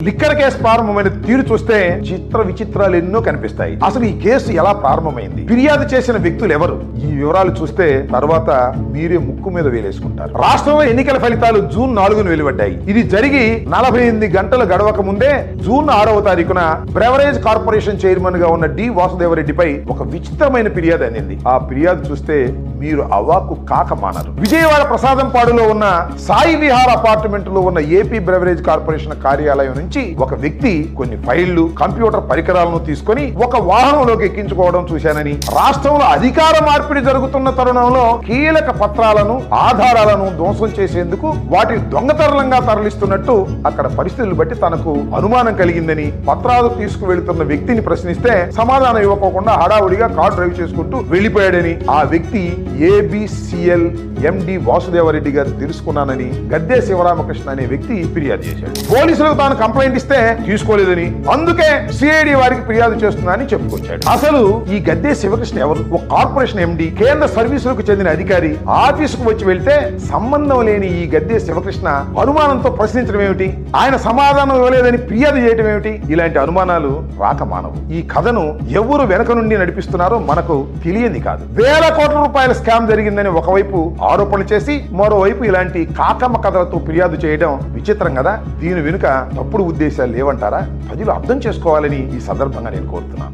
Liquor case ప్రారంభమైన తీరు చూస్తే చిత్ర విచిత్రాలు ఎన్నో కనిపిస్తాయి. అసలు ఈ కేసు ఎలా ప్రారంభమైంది, ఫిర్యాదు చేసిన వ్యక్తులు ఎవరు, ఈ వివరాలు చూస్తే తర్వాత మీరే ముక్కు మీద వేలేసుకుంటారు. రాష్ట్రంలో ఎన్నికల ఫలితాలు జూన్ 4న వెలువడ్డాయి. ఇది జరిగి 48 గంటలు గడవక ముందే జూన్ 6వ తారీఖున బ్రెవరేజ్ కార్పొరేషన్ చైర్మన్ గా ఉన్న డి వాసుదేవరెడ్డిపై ఒక విచిత్రమైన ఫిర్యాదు అందింది. ఆ ఫిర్యాదు చూస్తే మీరు అవాకు కాక మానరు. విజయవాడ ప్రసాదంపాడులో ఉన్న సాయి విహార్ అపార్ట్మెంట్ లో ఉన్న ఏపీ బ్రెవరేజ్ కార్పొరేషన్ కార్యాలయం నుంచి ఒక వ్యక్తి కొన్ని ఫైళ్లు, కంప్యూటర్ పరికరాలను తీసుకొని ఒక వాహనంలోకి ఎక్కించుకోవడం చూశానని, రాష్ట్రంలో అధికార మార్పిడి జరుగుతున్న తరుణంలో కీలక పత్రాలను, ఆధారాలను ధ్వంసం చేసేందుకు వాటిని దొంగతనంగా తరలిస్తున్నట్టు అక్కడ పరిస్థితులు బట్టి తనకు అనుమానం కలిగిందని, పత్రాలు తీసుకువెళుతున్న వ్యక్తిని ప్రశ్నిస్తే సమాధానం ఇవ్వకోకుండా హడావుడిగా కారు డ్రైవ్ చేసుకుంటూ వెళ్లిపోయాడని, ఆ వ్యక్తి ఏబిసిఎల్ ఎండి వాసుదేవరెడ్డి గారు తెలుసుకున్నానని గద్దె శివరామకృష్ణ అనే వ్యక్తి ఫిర్యాదు చేశాడు. పోలీసులకు తాను కంప్లైంట్ ఇస్తే తీసుకోలేదని, అందుకే సిఐడి వారికి ఫిర్యాదు చేస్తున్నానని చెప్పుకొచ్చాడు. అసలు ఈ గద్దె శివకృష్ణ ఎవరు? ఒక కార్పొరేషన్ ఎండి, కేంద్ర సర్వీసులకు చెందిన అధికారి. ఆఫీసుకు వచ్చి వెళ్తే సంబంధం లేని ఈ గద్దె శివకృష్ణ అనుమానంతో ప్రశ్నించడం ఏమిటి, ఆయన సమాధానం ఇవ్వలేదని ఫిర్యాదు చేయడం ఏమిటి? ఇలాంటి అనుమానాలు రాక మానవు. ఈ కథను ఎవరు వెనక నుండి నడిపిస్తున్నారో మనకు తెలియని కాదు. వేల కోట్ల రూపాయల స్కామ్ జరిగిందని ఒకవైపు ఆరోపణలు చేసి మరోవైపు ఇలాంటి కాకమ్మ కథలతో ఫిర్యాదు చేయడం విచిత్రం కదా. దీని వెనుక తప్పుడు ఉద్దేశాలు లేవంటారా? ప్రజలు అర్థం చేసుకోవాలని ఈ సందర్భంగా నేను కోరుతున్నాను.